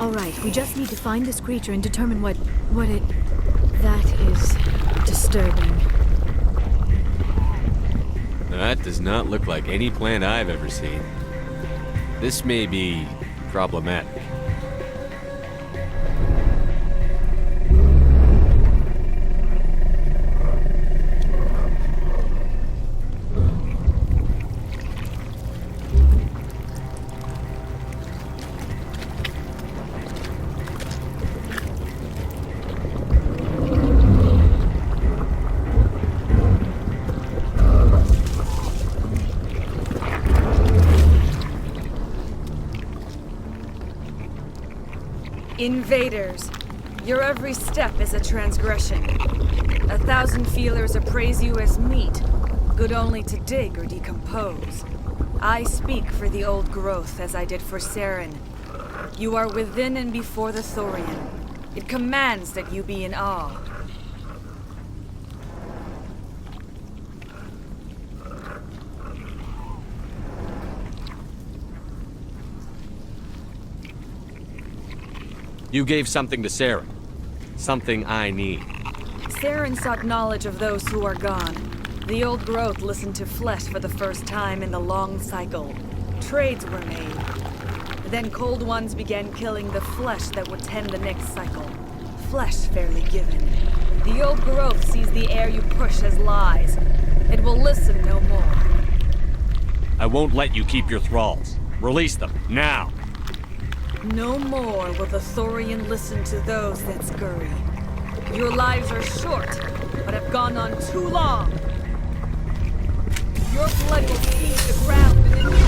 All right, we just need to find this creature and determine what it... That is disturbing. That does not look like any plant I've ever seen. This may be problematic. Invaders, your every step is a transgression. 1,000 feelers appraise you as meat, good only to dig or decompose. I speak for the old growth as I did for Saren. You are within and before the Thorian. It commands that you be in awe. You gave something to Sarah. Something I need. Saren sought knowledge of those who are gone. The old growth listened to flesh for the first time in the long cycle. Trades were made. Then cold ones began killing the flesh that would tend the next cycle. Flesh fairly given. The old growth sees the air you push as lies. It will listen no more. I won't let you keep your thralls. Release them, now! No more will the Thorian listen to those that scurry. Your lives are short, but have gone on too long. Your blood will seize the ground within you.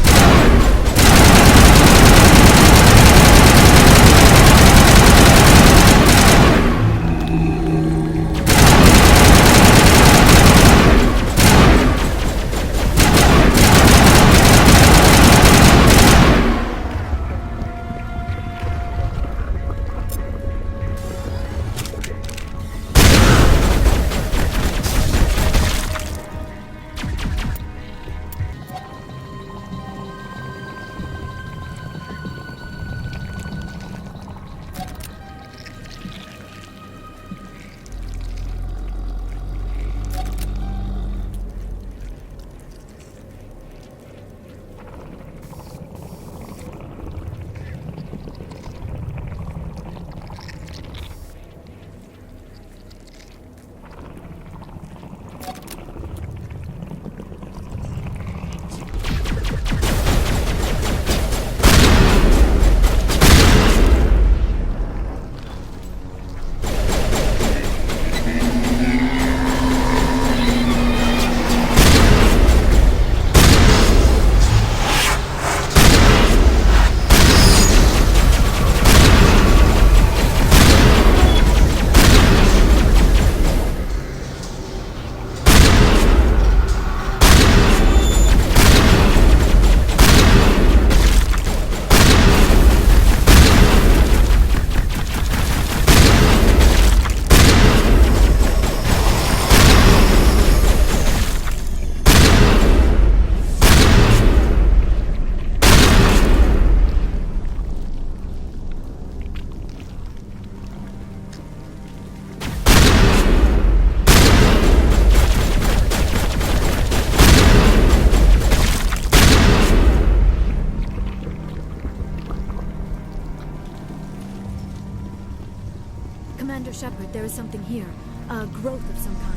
Commander Shepard, there is something here. A growth of some kind.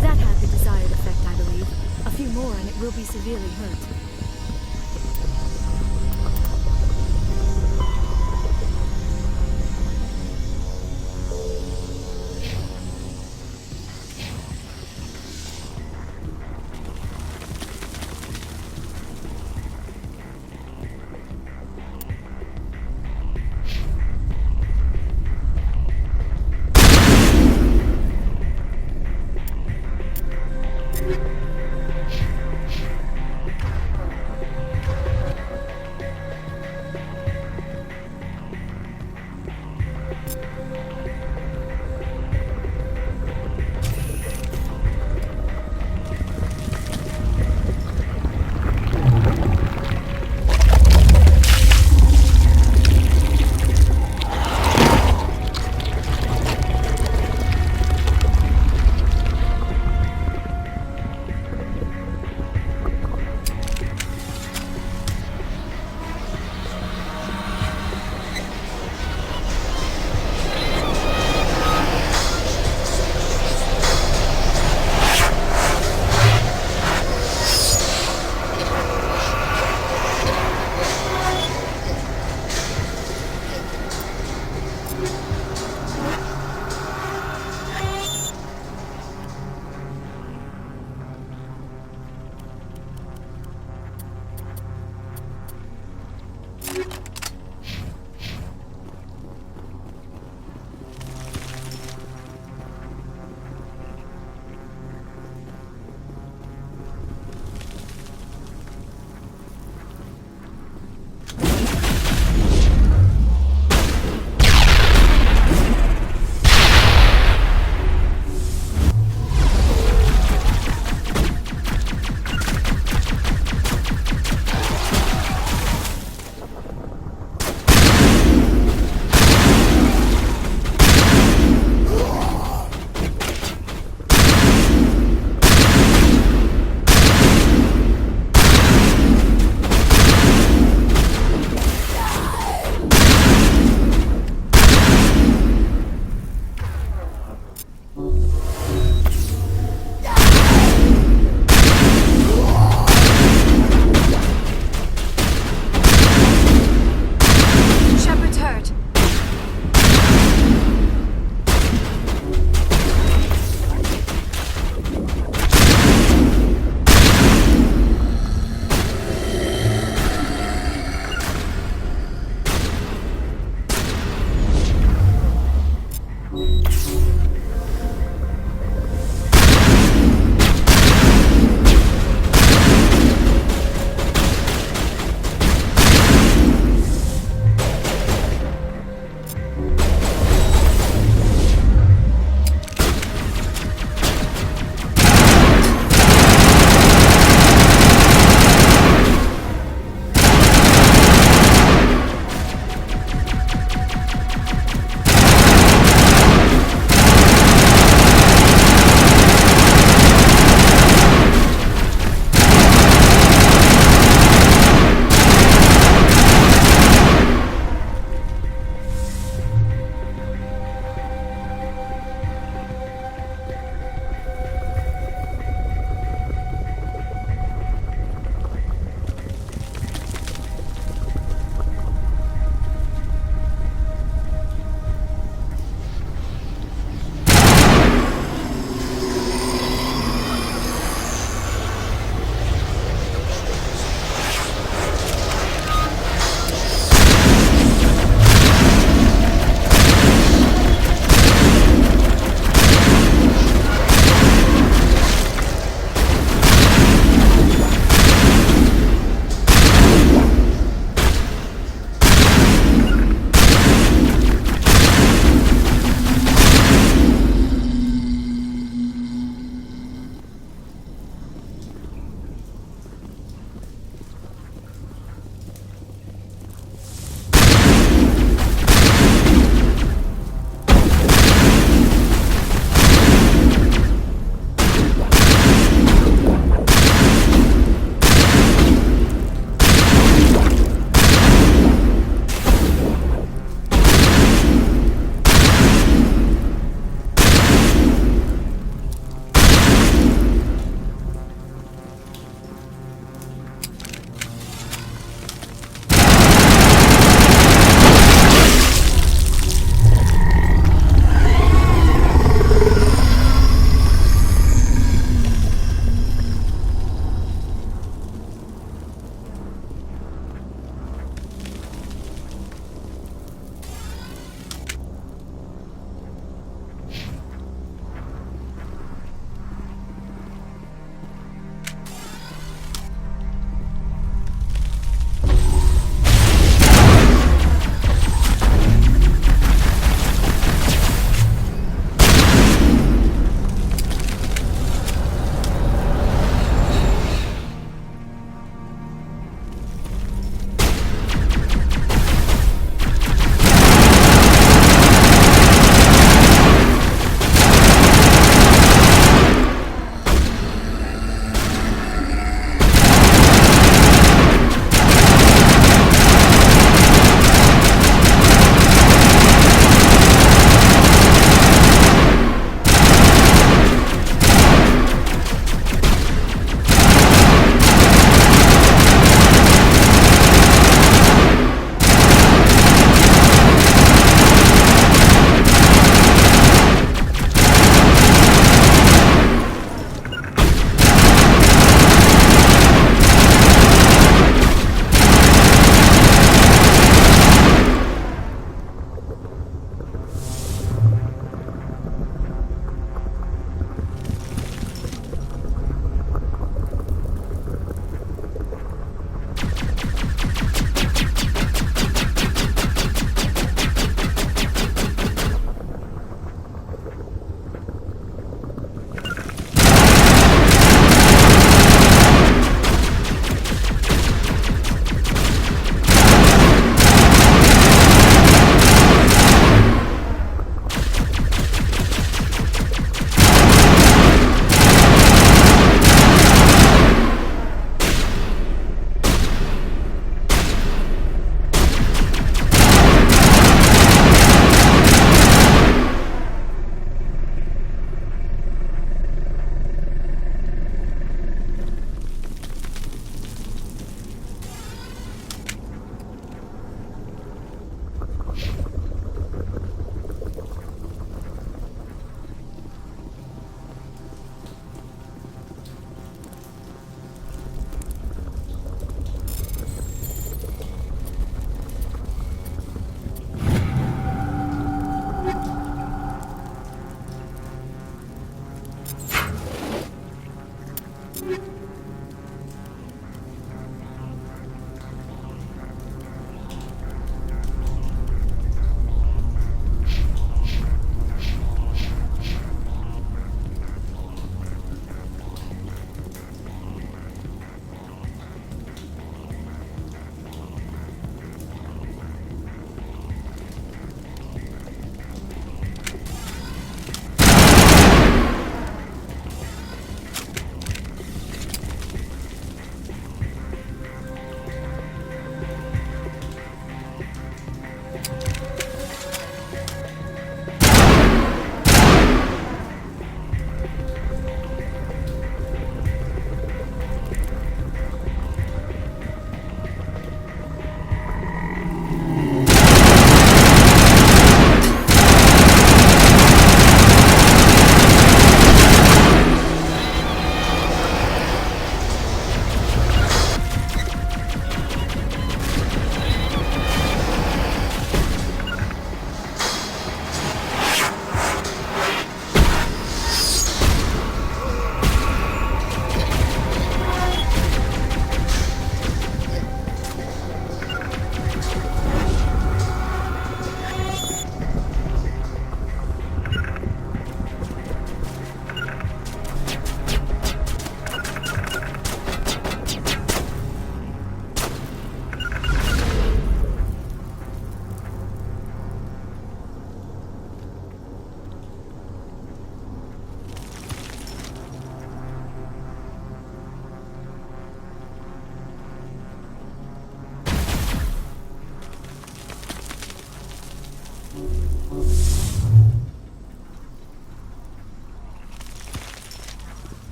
That had the desired effect, I believe. A few more and it will be severely hurt.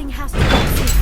Something has to be seen.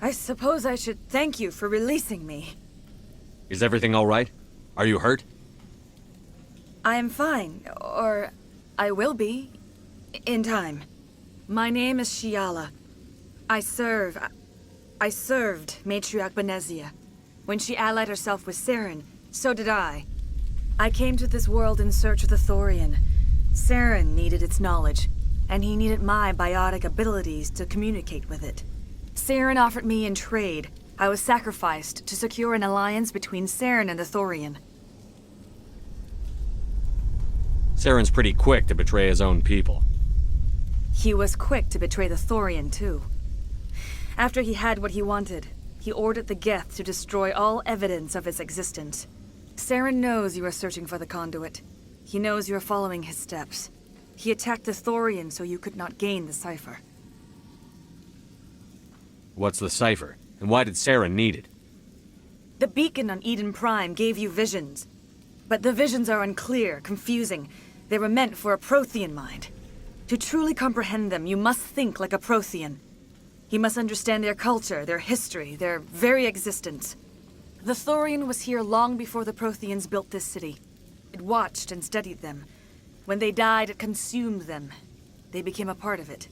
I suppose I should thank you for releasing me. Is everything all right? Are you hurt? I am fine, or I will be, in time. My name is Shiala. I served Matriarch Benezia. When she allied herself with Saren, so did I. I came to this world in search of the Thorian. Saren needed its knowledge, and he needed my biotic abilities to communicate with it. Saren offered me in trade. I was sacrificed to secure an alliance between Saren and the Thorian. Saren's pretty quick to betray his own people. He was quick to betray the Thorian, too. After he had what he wanted, he ordered the Geth to destroy all evidence of its existence. Saren knows you are searching for the conduit. He knows you are following his steps. He attacked the Thorian so you could not gain the cipher. What's the cipher? And why did Saren need it? The beacon on Eden Prime gave you visions. But the visions are unclear, confusing. They were meant for a Prothean mind. To truly comprehend them, you must think like a Prothean. You must understand their culture, their history, their very existence. The Thorian was here long before the Protheans built this city. It watched and studied them. When they died, it consumed them. They became a part of it.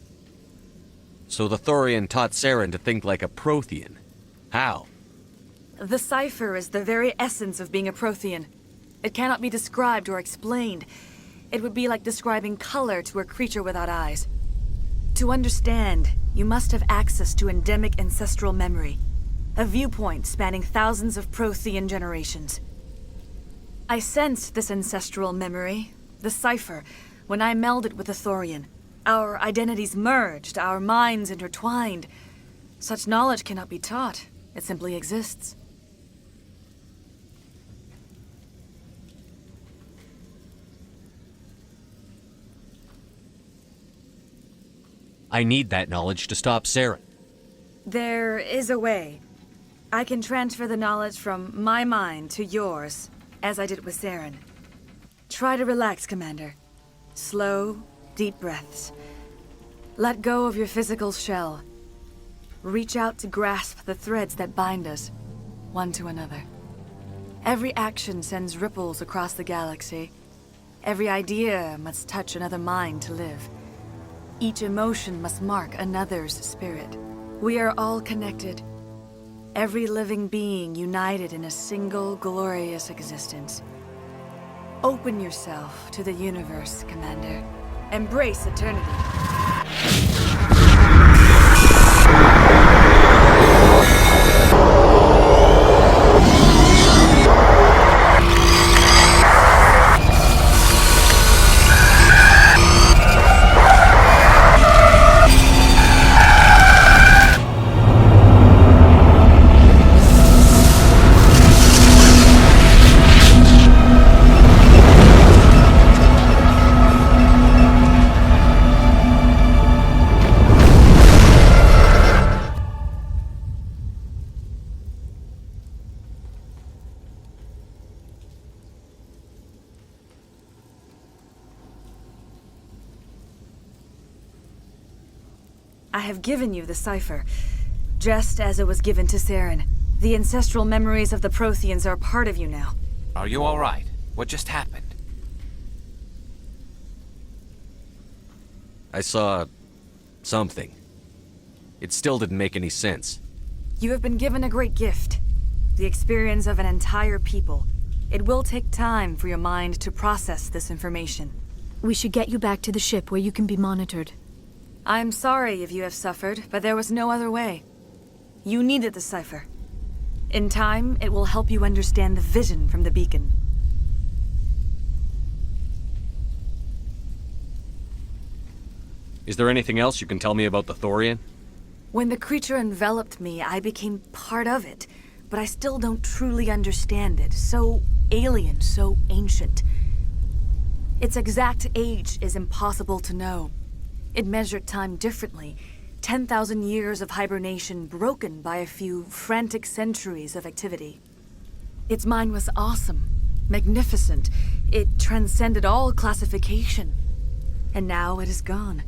So the Thorian taught Saren to think like a Prothean. How? The cipher is the very essence of being a Prothean. It cannot be described or explained. It would be like describing color to a creature without eyes. To understand, you must have access to endemic ancestral memory, a viewpoint spanning thousands of Prothean generations. I sensed this ancestral memory, the cipher, when I melded with the Thorian. Our identities merged, our minds intertwined. Such knowledge cannot be taught. It simply exists. I need that knowledge to stop Saren. There is a way. I can transfer the knowledge from my mind to yours, as I did with Saren. Try to relax, Commander. Slow, deep breaths. Let go of your physical shell. Reach out to grasp the threads that bind us, one to another. Every action sends ripples across the galaxy. Every idea must touch another mind to live. Each emotion must mark another's spirit. We are all connected. Every living being united in a single glorious existence. Open yourself to the universe, Commander. Embrace eternity. I have given you the cipher, just as it was given to Saren. The ancestral memories of the Protheans are a part of you now. Are you all right? What just happened? I saw something. It still didn't make any sense. You have been given a great gift. The experience of an entire people. It will take time for your mind to process this information. We should get you back to the ship where you can be monitored. I'm sorry if you have suffered, but there was no other way. You needed the cipher. In time, it will help you understand the vision from the beacon. Is there anything else you can tell me about the Thorian? When the creature enveloped me, I became part of it, but I still don't truly understand it. So alien, so ancient. Its exact age is impossible to know. It measured time differently. 10,000 years of hibernation broken by a few frantic centuries of activity. Its mind was awesome, magnificent. It transcended all classification. And now it is gone.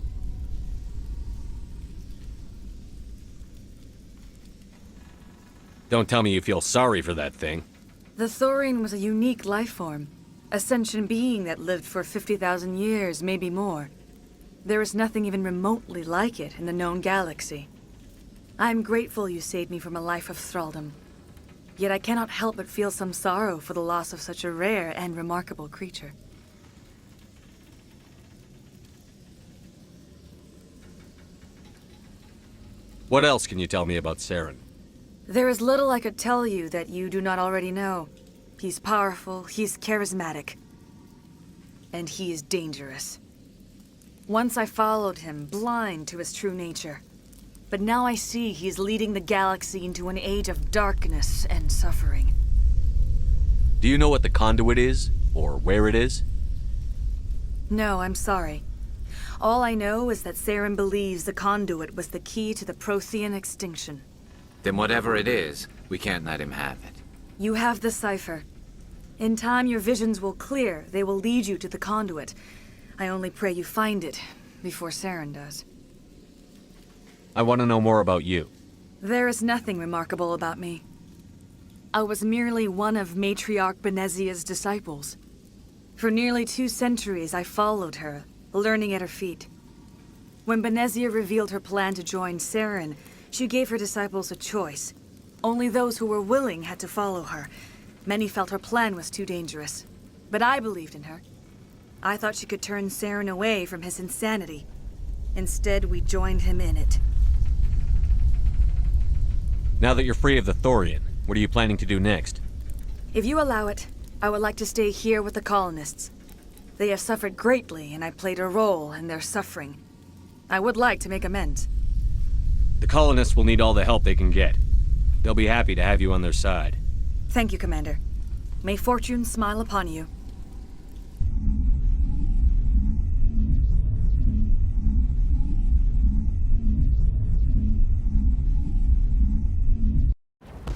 Don't tell me you feel sorry for that thing. The Thorian was a unique life form. A sentient being that lived for 50,000 years, maybe more. There is nothing even remotely like it in the known galaxy. I'm grateful you saved me from a life of thraldom. Yet I cannot help but feel some sorrow for the loss of such a rare and remarkable creature. What else can you tell me about Saren? There is little I could tell you that you do not already know. He's powerful, he's charismatic, and he is dangerous. Once I followed him, blind to his true nature. But now I see he's leading the galaxy into an age of darkness and suffering. Do you know what the conduit is? Or where it is? No, I'm sorry. All I know is that Saren believes the conduit was the key to the Prothean extinction. Then whatever it is, we can't let him have it. You have the cipher. In time, your visions will clear. They will lead you to the conduit. I only pray you find it before Saren does. I want to know more about you. There is nothing remarkable about me. I was merely one of Matriarch Benezia's disciples. For nearly 2 centuries, I followed her, learning at her feet. When Benezia revealed her plan to join Saren, she gave her disciples a choice. Only those who were willing had to follow her. Many felt her plan was too dangerous. But I believed in her. I thought she could turn Saren away from his insanity. Instead, we joined him in it. Now that you're free of the Thorian, what are you planning to do next? If you allow it, I would like to stay here with the colonists. They have suffered greatly, and I played a role in their suffering. I would like to make amends. The colonists will need all the help they can get. They'll be happy to have you on their side. Thank you, Commander. May fortune smile upon you.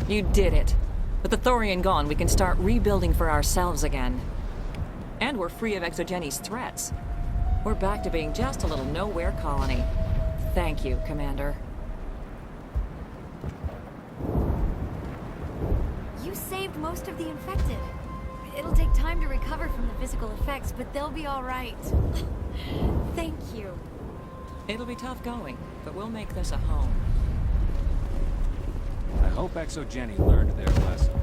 You did it. With the Thorian gone, we can start rebuilding for ourselves again. And we're free of Exogenes' threats. We're back to being just a little nowhere colony. Thank you, Commander. You saved most of the infected. It'll take time to recover from the physical effects, but they'll be all right. Thank you. It'll be tough going, but we'll make this a home. I hope Exogeny learned their lesson.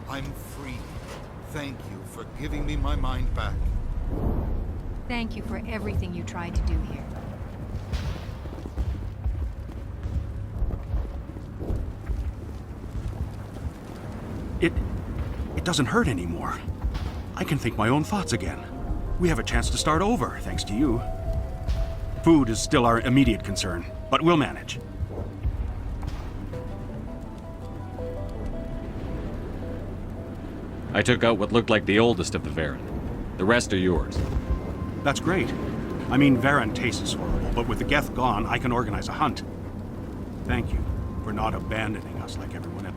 I'm free. Thank you for giving me my mind back. Thank you for everything you tried to do here. It doesn't hurt anymore. I can think my own thoughts again. We have a chance to start over, thanks to you. Food is still our immediate concern, but we'll manage. I took out what looked like the oldest of the Varen. The rest are yours. That's great. I mean, Varen tastes horrible, but with the Geth gone, I can organize a hunt. Thank you for not abandoning us like everyone else.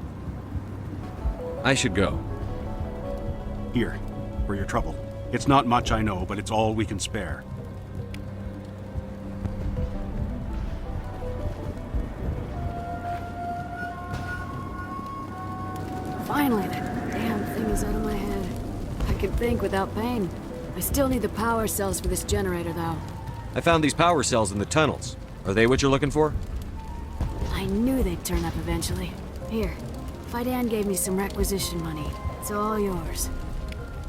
I should go. Here, for your trouble. It's not much, I know, but it's all we can spare. Finally, that damn thing is out of my head. I can think without pain. I still need the power cells for this generator, though. I found these power cells in the tunnels. Are they what you're looking for? I knew they'd turn up eventually. Here, Fidan gave me some requisition money. It's all yours.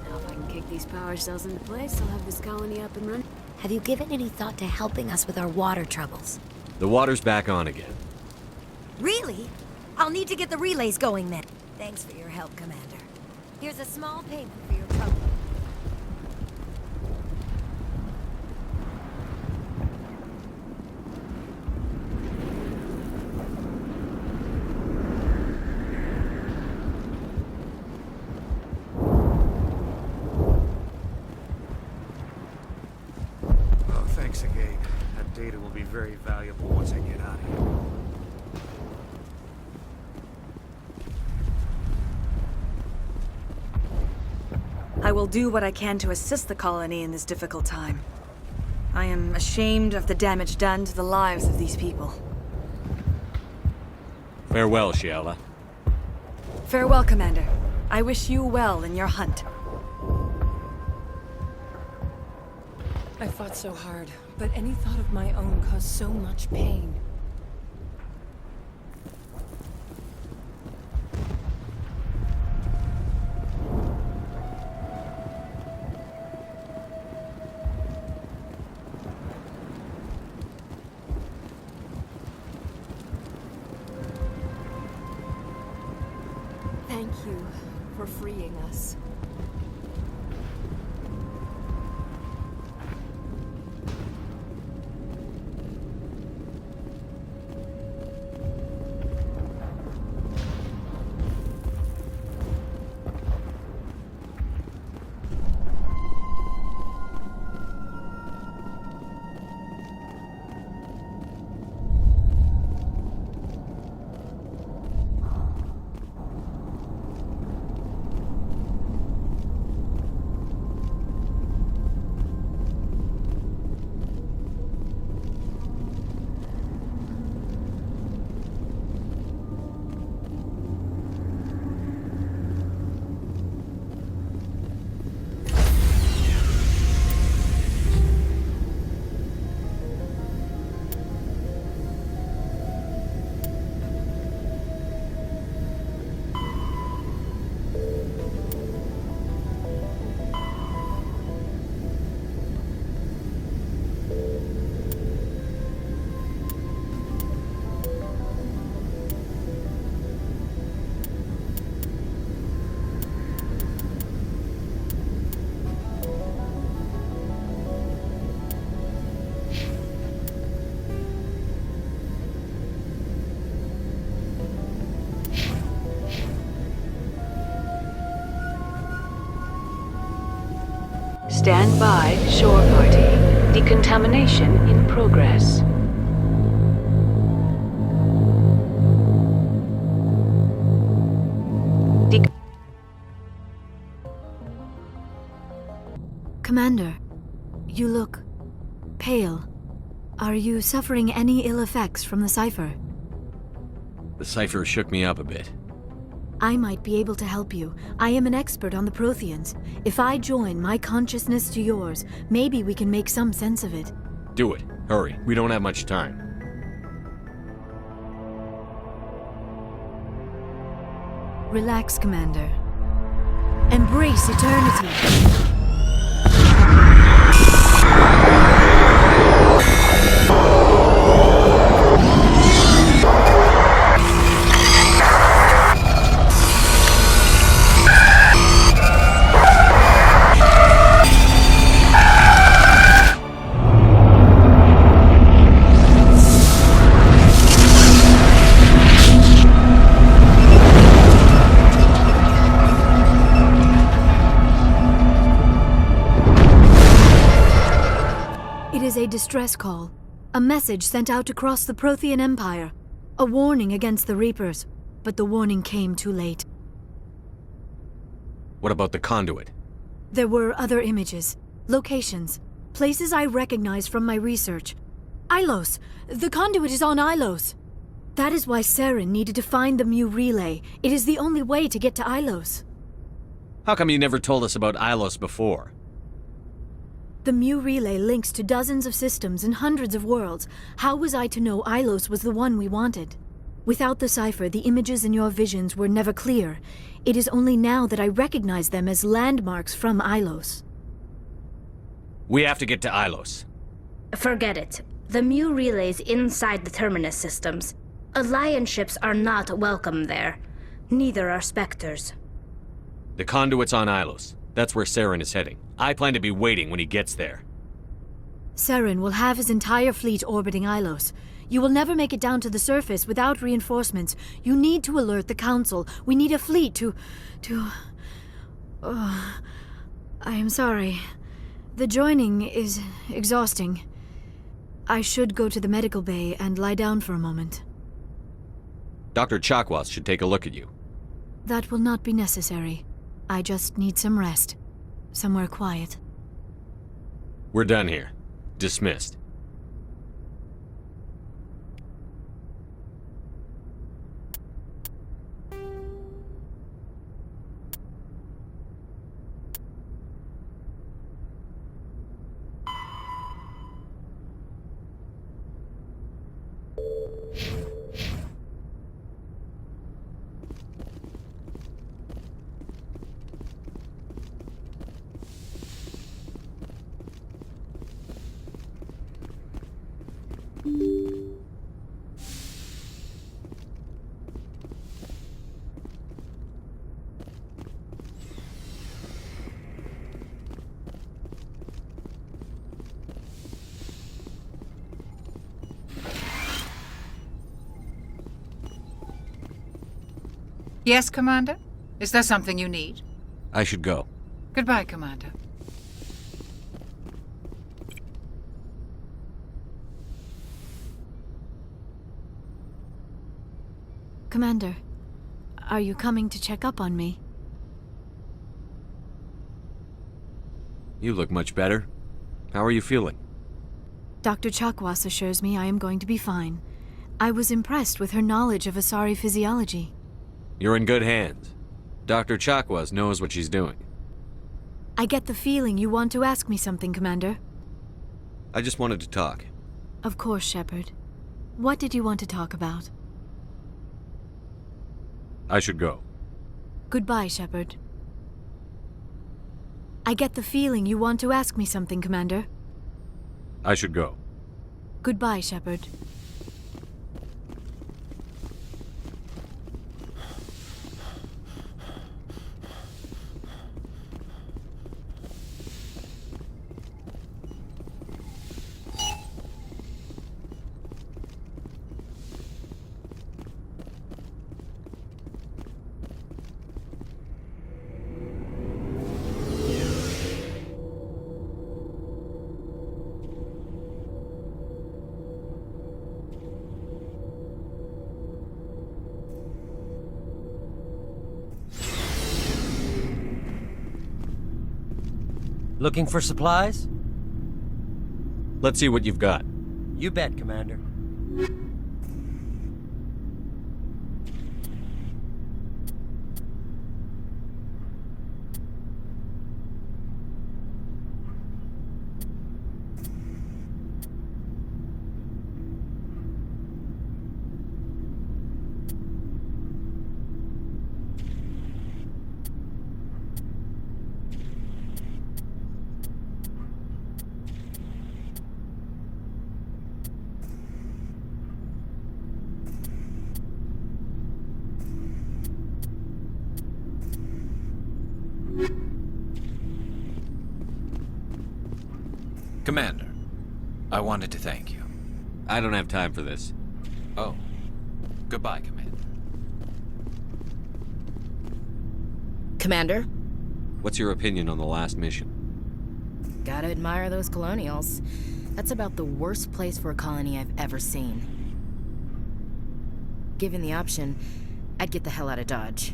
Now if I can kick these power cells into place, I'll have this colony up and running. Have you given any thought to helping us with our water troubles? The water's back on again. Really? I'll need to get the relays going then. Thanks for your help, Commander. Here's a small payment for your trouble. data will be very valuable once I get out of here. I will do what I can to assist the colony in this difficult time. I am ashamed of the damage done to the lives of these people. Farewell, Shiala. Farewell, Commander. I wish you well in your hunt. I fought so hard, but any thought of my own caused so much pain. Thank you for freeing us. Stand by, shore party. Decontamination in progress. Commander, you look pale. Are you suffering any ill effects from the cipher? The cipher shook me up a bit. I might be able to help you. I am an expert on the Protheans. If I join my consciousness to yours, maybe we can make some sense of it. Do it. Hurry. We don't have much time. Relax, Commander. Embrace eternity. A distress call. A message sent out across the Prothean Empire. A warning against the Reapers. But the warning came too late. What about the conduit? There were other images, locations, places I recognize from my research. Ilos! The conduit is on Ilos! That is why Saren needed to find the Mu relay. It is the only way to get to Ilos. How come you never told us about Ilos before? The Mu relay links to dozens of systems and hundreds of worlds. How was I to know Ilos was the one we wanted? Without the cipher, the images in your visions were never clear. It is only now that I recognize them as landmarks from Ilos. We have to get to Ilos. Forget it. The Mu relay's inside the Terminus systems. Alliance ships are not welcome there. Neither are Spectres. The conduit's on Ilos. That's where Saren is heading. I plan to be waiting when he gets there. Saren will have his entire fleet orbiting Ilos. You will never make it down to the surface without reinforcements. You need to alert the Council. We need a fleet to... I am sorry. The joining is exhausting. I should go to the medical bay and lie down for a moment. Dr. Chakwas should take a look at you. That will not be necessary. I just need some rest. Somewhere quiet. We're done here. Dismissed. Yes, Commander? Is there something you need? I should go. Goodbye, Commander. Commander, are you coming to check up on me? You look much better. How are you feeling? Dr. Chakwas assures me I am going to be fine. I was impressed with her knowledge of Asari physiology. You're in good hands. Dr. Chakwas knows what she's doing. I get the feeling you want to ask me something, Commander. I just wanted to talk. Of course, Shepard. What did you want to talk about? I should go. Goodbye, Shepard. I get the feeling you want to ask me something, Commander. I should go. Goodbye, Shepard. Looking for supplies? Let's see what you've got. You bet, Commander. Commander, I wanted to thank you. I don't have time for this. Oh. Goodbye, Commander. Commander? What's your opinion on the last mission? Gotta admire those colonials. That's about the worst place for a colony I've ever seen. Given the option, I'd get the hell out of Dodge.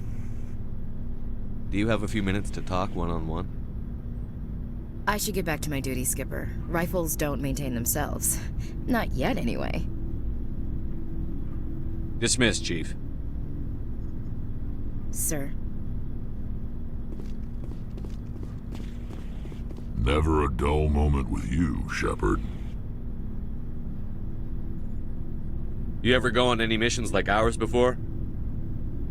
Do you have a few minutes to talk one-on-one? I should get back to my duty, Skipper. Rifles don't maintain themselves. Not yet, anyway. Dismissed, Chief. Sir. Never a dull moment with you, Shepard. You ever go on any missions like ours before?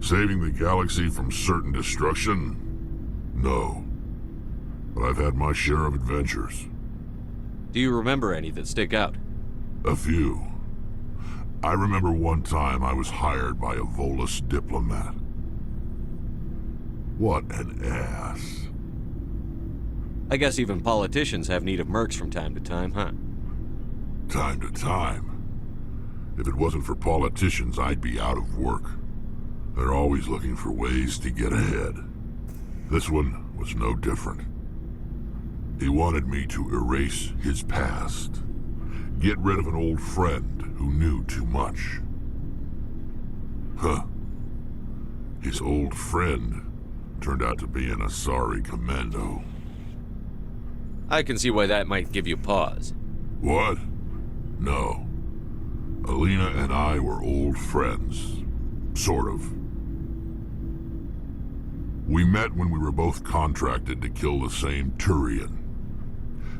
Saving the galaxy from certain destruction? No. But I've had my share of adventures. Do you remember any that stick out? A few. I remember one time I was hired by a Volus diplomat. What an ass. I guess even politicians have need of mercs from time to time, huh? Time to time. If it wasn't for politicians, I'd be out of work. They're always looking for ways to get ahead. This one was no different. He wanted me to erase his past. Get rid of an old friend who knew too much. Huh. His old friend turned out to be an Asari commando. I can see why that might give you pause. What? No. Alina and I were old friends. Sort of. We met when we were both contracted to kill the same Thorian.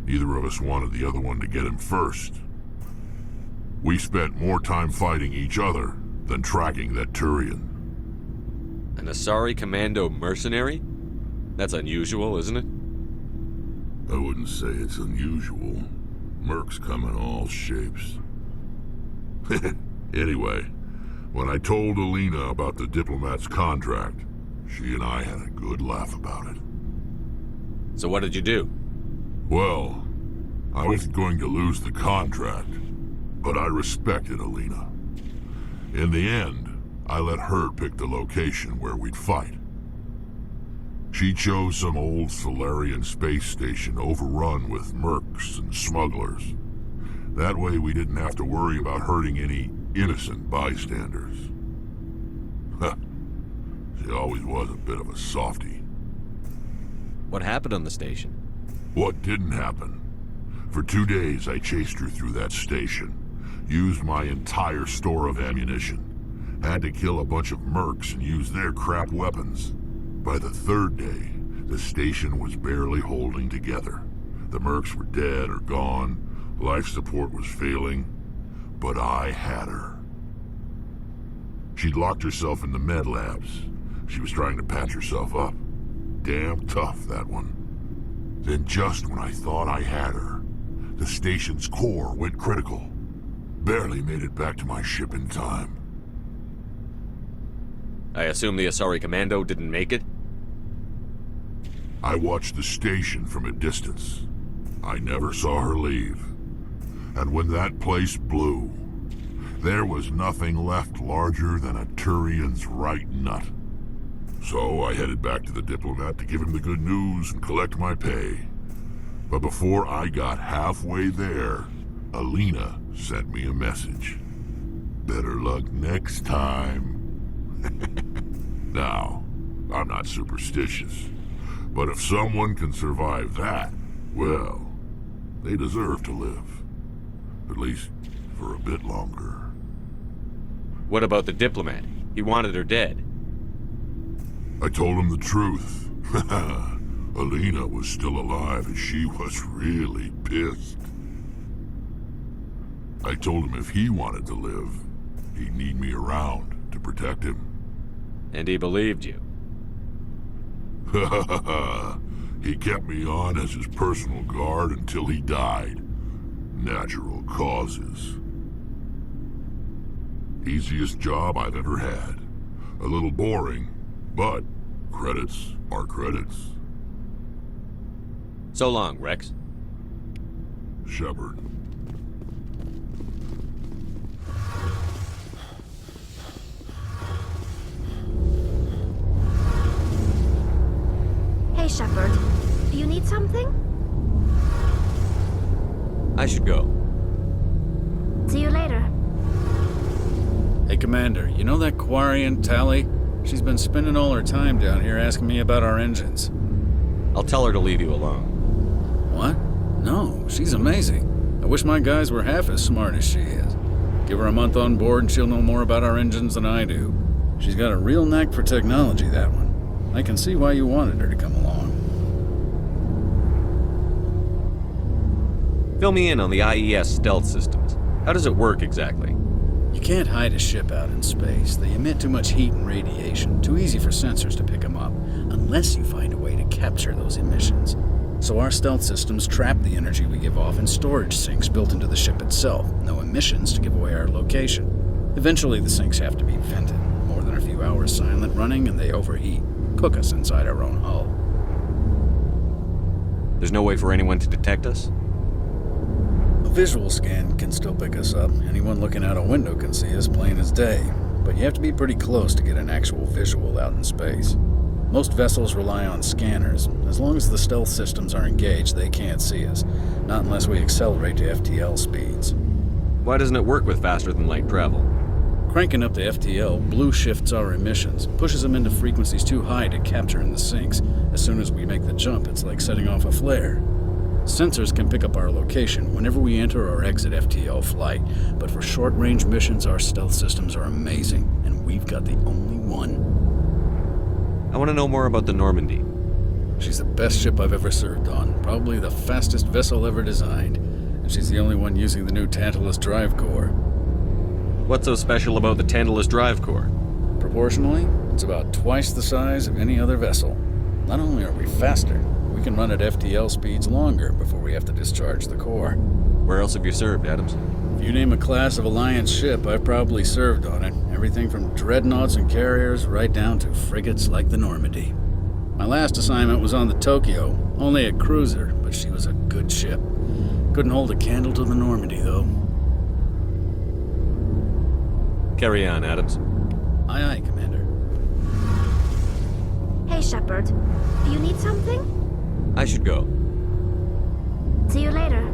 Neither of us wanted the other one to get him first. We spent more time fighting each other than tracking that Thorian. An Asari commando mercenary? That's unusual, isn't it? I wouldn't say it's unusual. Mercs come in all shapes. Anyway, when I told Alina about the diplomat's contract, she and I had a good laugh about it. So what did you do? Well, I was going to lose the contract, but I respected Alina. In the end, I let her pick the location where we'd fight. She chose some old Solarian space station overrun with mercs and smugglers. That way we didn't have to worry about hurting any innocent bystanders. She always was a bit of a softie. What happened on the station? What didn't happen? For 2 days I chased her through that station, used my entire store of ammunition, had to kill a bunch of mercs and use their crap weapons. By the 3rd day, the station was barely holding together. The mercs were dead or gone, life support was failing, but I had her. She'd locked herself in the med labs. She was trying to patch herself up. Damn tough, that one. Then just when I thought I had her, the station's core went critical. Barely made it back to my ship in time. I assume the Asari commando didn't make it? I watched the station from a distance. I never saw her leave. And when that place blew, there was nothing left larger than a Thorian's right nut. So I headed back to the diplomat to give him the good news and collect my pay. But before I got halfway there, Alina sent me a message. Better luck next time. Now, I'm not superstitious, but if someone can survive that, well, they deserve to live. At least for a bit longer. What about the diplomat? He wanted her dead. I told him the truth. Alina was still alive and she was really pissed. I told him if he wanted to live, he'd need me around to protect him. And he believed you. He kept me on as his personal guard until he died. Natural causes. Easiest job I've ever had. A little boring, but credits are credits. So long, Rex. Shepard. Hey, Shepard. Do you need something? I should go. See you later. Hey, Commander, you know that Quarian, Tally? She's been spending all her time down here asking me about our engines. I'll tell her to leave you alone. What? No, she's amazing. I wish my guys were half as smart as she is. Give her a month on board and she'll know more about our engines than I do. She's got a real knack for technology, that one. I can see why you wanted her to come along. Fill me in on the IES stealth systems. How does it work exactly? You can't hide a ship out in space. They emit too much heat and radiation. Too easy for sensors to pick them up, unless you find a way to capture those emissions. So our stealth systems trap the energy we give off in storage sinks built into the ship itself. No emissions to give away our location. Eventually the sinks have to be vented. More than a few hours silent running and they overheat. Cook us inside our own hull. There's no way for anyone to detect us? A visual scan can still pick us up. Anyone looking out a window can see us plain as day. But you have to be pretty close to get an actual visual out in space. Most vessels rely on scanners. As long as the stealth systems are engaged, they can't see us. Not unless we accelerate to FTL speeds. Why doesn't it work with faster-than-light travel? Cranking up the FTL blue shifts our emissions, pushes them into frequencies too high to capture in the sinks. As soon as we make the jump, it's like setting off a flare. Sensors can pick up our location whenever we enter or exit FTL flight, but for short-range missions, our stealth systems are amazing, and we've got the only one. I want to know more about the Normandy. She's the best ship I've ever served on, probably the fastest vessel ever designed, and she's the only one using the new Tantalus drive core. What's so special about the Tantalus drive core? Proportionally, it's about twice the size of any other vessel. Not only are we faster, we can run at FTL speeds longer before we have to discharge the core. Where else have you served, Adams? If you name a class of Alliance ship, I've probably served on it. Everything from dreadnoughts and carriers right down to frigates like the Normandy. My last assignment was on the Tokyo, only a cruiser, but she was a good ship. Couldn't hold a candle to the Normandy, though. Carry on, Adams. Aye, aye, Commander. Hey, Shepard. Do you need something? I should go. See you later.